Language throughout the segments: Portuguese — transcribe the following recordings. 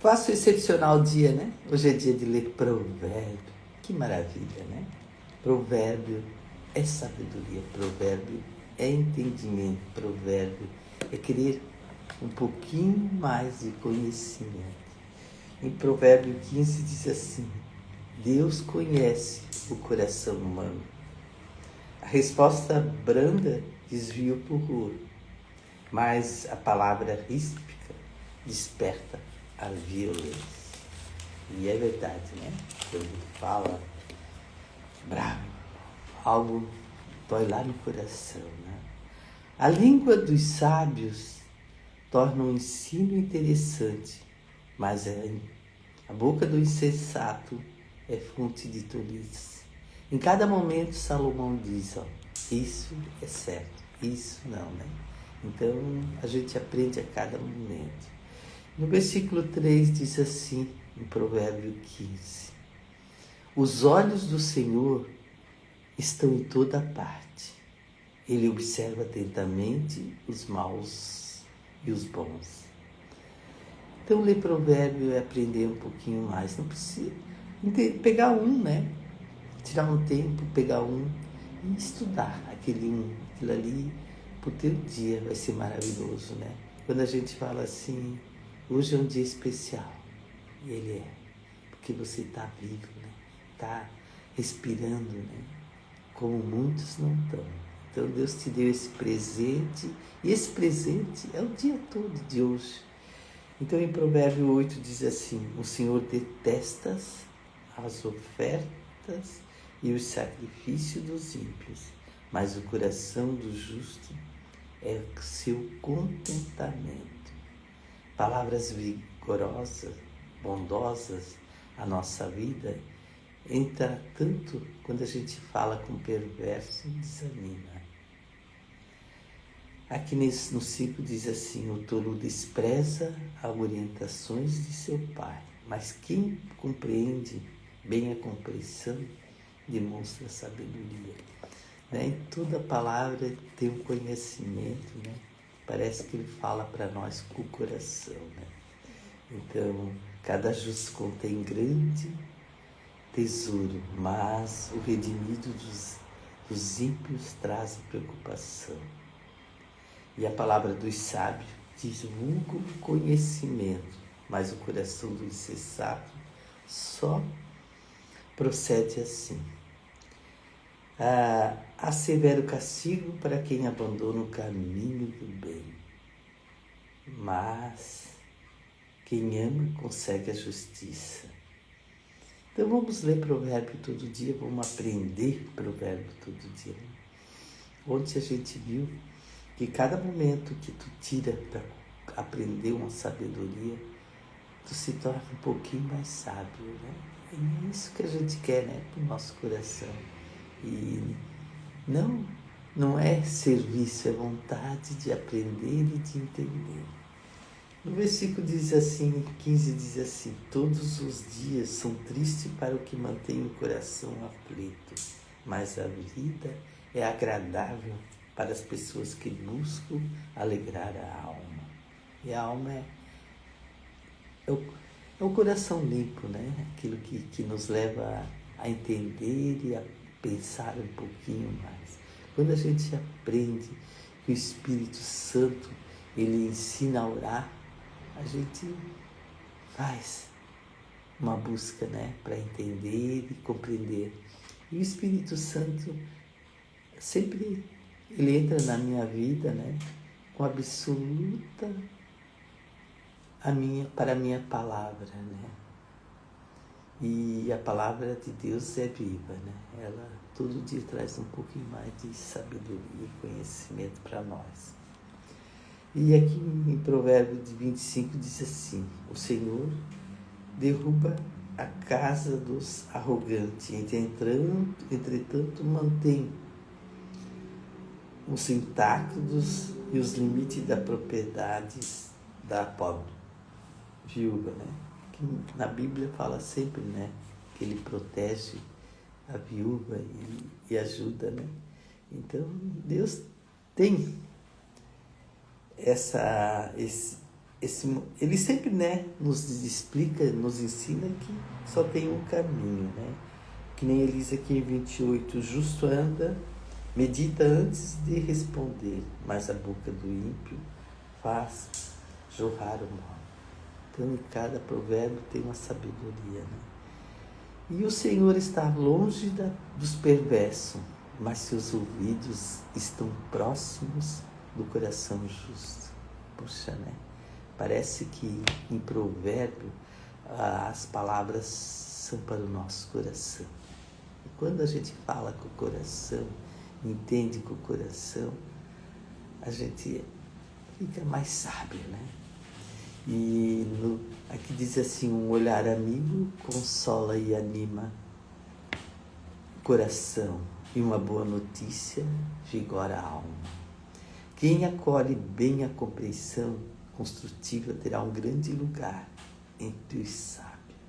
Faça um excepcional dia, né? Hoje é dia de ler provérbio. Que maravilha, né? Provérbio é sabedoria, provérbio é entendimento, provérbio é querer um pouquinho mais de conhecimento. Em Provérbio 15 diz assim: Deus conhece o coração humano. A resposta branda desvia o furor, mas a palavra ríspica desperta a violência. E é verdade, né? Quando fala bravo, algo dói lá no coração, né? A língua dos sábios torna um ensino interessante, mas a boca do insensato é fonte de tolice. Em cada momento Salomão diz, isso é certo, isso não, né? Então a gente aprende a cada momento. No versículo 3 diz assim, em Provérbio 15: Os olhos do Senhor estão em toda parte. Ele observa atentamente os maus e os bons. Então, ler provérbio é aprender um pouquinho mais. Não precisa pegar um, né? Tirar um tempo, pegar um e estudar aquilo ali pro teu dia. Vai ser maravilhoso, né? Quando a gente fala assim, hoje é um dia especial. E ele é. Porque você está vivo, né? Está respirando, né? Como muitos não estão. Então Deus te deu esse presente, e esse presente é o dia todo de hoje. Então em Provérbio 8 diz assim: o Senhor detesta as ofertas e os sacrifícios dos ímpios, mas o coração do justo é o seu contentamento. Palavras vigorosas, bondosas à nossa vida, entretanto, quando a gente fala com perverso, desanima. Aqui no 5 diz assim: o tolo despreza as orientações de seu pai, mas quem compreende bem a compreensão demonstra sabedoria. Né? Em toda palavra tem um conhecimento, né? Parece que ele fala para nós com o coração. Né? Então, cada justo contém grande tesouro, mas o redimido dos ímpios traz preocupação. E a palavra dos sábios divulga o conhecimento, mas o coração do insensato só procede assim. Há severo castigo para quem abandona o caminho do bem, mas quem ama consegue a justiça. Então vamos ler provérbio todo dia, vamos aprender provérbio todo dia. Ontem a gente viu que cada momento que tu tira para aprender uma sabedoria, tu se torna um pouquinho mais sábio, né? E é isso que a gente quer, né? Para o nosso coração. E não é serviço, é vontade de aprender e de entender. No versículo diz assim, 15 diz assim: todos os dias são tristes para o que mantém o coração aflito, mas a vida é agradável para as pessoas que buscam alegrar a alma. E a alma é o coração limpo, né? Aquilo que nos leva a entender e a pensar um pouquinho mais. Quando a gente aprende que o Espírito Santo ele ensina a orar, a gente faz uma busca, né, para entender e compreender. E o Espírito Santo sempre ele entra na minha vida, né, com absoluta para a minha palavra, né? E a palavra de Deus é viva, né? Ela todo dia traz um pouquinho mais de sabedoria e conhecimento para nós. E aqui em Provérbio 25 diz assim: o Senhor derruba a casa dos arrogantes, entretanto mantém os intactos e os limites da propriedade da pobre viúva, né? Que na Bíblia fala sempre, né? Que ele protege a viúva e ajuda, né? Então Deus tem ele sempre, né, nos explica, nos ensina que só tem um caminho, né? Que nem ele diz aqui em 28, o justo anda, medita antes de responder, mas a boca do ímpio faz jorrar o mal. Então, em cada provérbio tem uma sabedoria, né? E o Senhor está longe dos perversos, mas seus ouvidos estão próximos do coração justo. Puxa, né? Parece que em provérbio as palavras são para o nosso coração. E quando a gente fala com o coração, entende com o coração, a gente fica mais sábio, né? E aqui diz assim, um olhar amigo consola e anima o coração, e uma boa notícia vigora a alma. Quem acolhe bem a compreensão construtiva terá um grande lugar entre os sábios.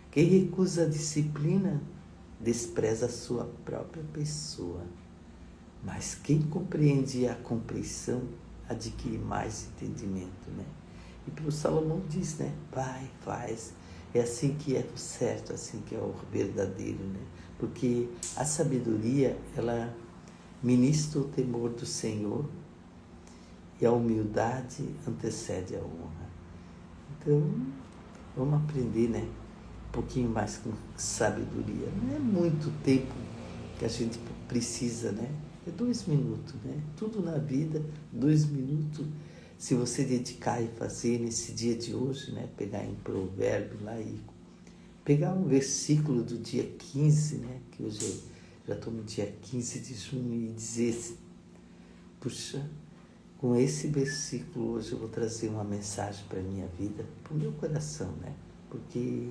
Quem recusa a disciplina despreza a sua própria pessoa, mas quem compreende a compreensão adquire mais entendimento, né? E para o Salomão diz, né? Vai, faz. É assim que é o certo, assim que é o verdadeiro, né? Porque a sabedoria, ela ministra o temor do Senhor e a humildade antecede a honra. Então, vamos aprender, né? Um pouquinho mais com sabedoria. Não é muito tempo que a gente precisa, né? É 2 minutos, né? Tudo na vida, 2 minutos. Se você dedicar e fazer nesse dia de hoje, né? Pegar em provérbio lá e pegar um versículo do dia 15, né? Que hoje já estou no dia 15 de junho e dizer, puxa, com esse versículo hoje eu vou trazer uma mensagem para a minha vida, para o meu coração, né? Porque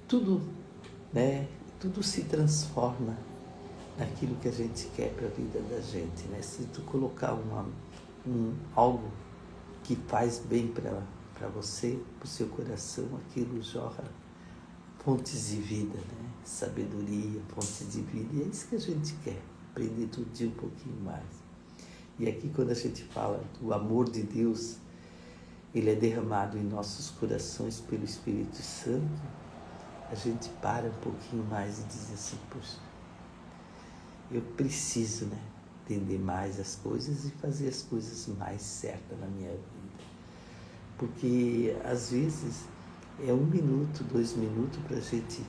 tudo, né? Tudo se transforma naquilo que a gente quer para a vida da gente, né? Se tu colocar algo que faz bem para você, para o seu coração, aquilo jorra fontes de vida, né? Sabedoria, fontes de vida, e é isso que a gente quer, aprender todo dia um pouquinho mais. E aqui quando a gente fala do amor de Deus, ele é derramado em nossos corações pelo Espírito Santo, a gente para um pouquinho mais e diz assim, poxa, eu preciso, né, entender mais as coisas e fazer as coisas mais certas na minha vida. Porque, às vezes, é 1 minuto, 2 minutos para a gente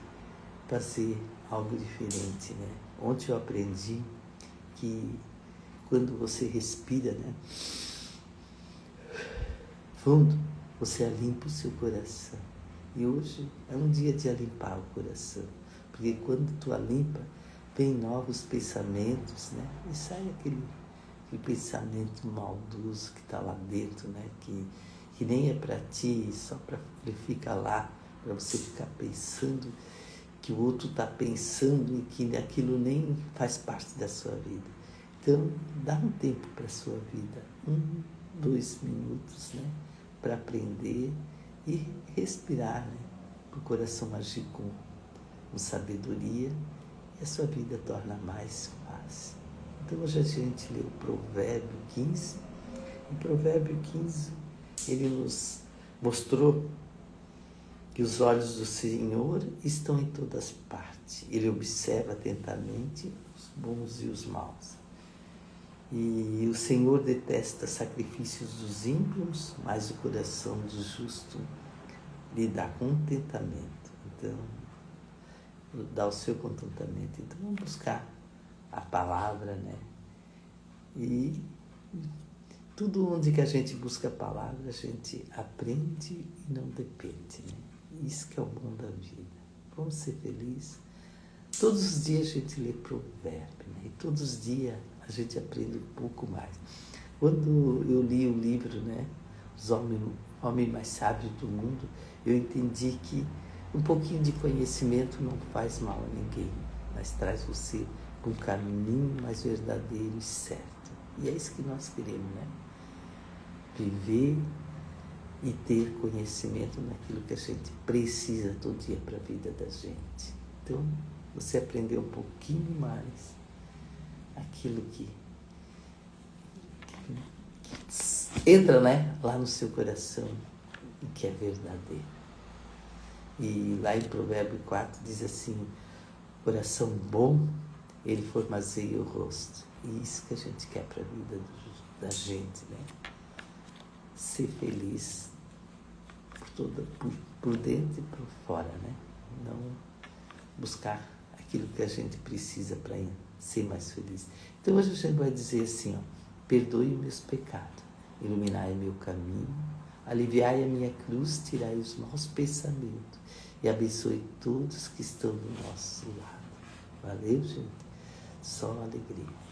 fazer algo diferente, né? Ontem eu aprendi que quando você respira, né, fundo, você limpa o seu coração. E hoje é um dia de limpar o coração. Porque quando tu limpa, vem novos pensamentos, né? E sai aquele pensamento maldoso que está lá dentro, né? Que nem é para ti, só para ele ficar lá, para você ficar pensando que o outro está pensando e que aquilo nem faz parte da sua vida. Então, dá um tempo para a sua vida, 1, 2 minutos, né? Para aprender e respirar, né? Para o coração agir com sabedoria, e a sua vida torna mais fácil. Então hoje a gente lê o Provérbio 15. Em Provérbio 15, ele nos mostrou que os olhos do Senhor estão em todas partes. Ele observa atentamente os bons e os maus. E o Senhor detesta sacrifícios dos ímpios, mas o coração do justo lhe dá contentamento. Então, dá o seu contentamento. Então, vamos buscar a palavra, né? E tudo onde que a gente busca a palavra, a gente aprende e não depende, né? Isso que é o bom da vida. Vamos ser felizes. Todos os dias a gente lê provérbio, né? E todos os dias a gente aprende um pouco mais. Quando eu li o livro, né? Os homens mais sábios do mundo, eu entendi que um pouquinho de conhecimento não faz mal a ninguém, mas traz você para um caminho mais verdadeiro e certo. E é isso que nós queremos, né? Viver e ter conhecimento naquilo que a gente precisa todo dia para a vida da gente. Então, você aprender um pouquinho mais aquilo que entra, né, lá no seu coração, o que é verdadeiro. E lá em Provérbio 4 diz assim, coração bom, ele formazeia o rosto. E isso que a gente quer para a vida da gente, né? Ser feliz por dentro e por fora, né? Não buscar aquilo que a gente precisa para ser mais feliz. Então hoje a gente vai dizer assim, ó, perdoe meus pecados, iluminai meu caminho, aliviai a minha cruz, tirai os maus pensamentos e abençoe todos que estão do nosso lado. Valeu, gente? Só alegria.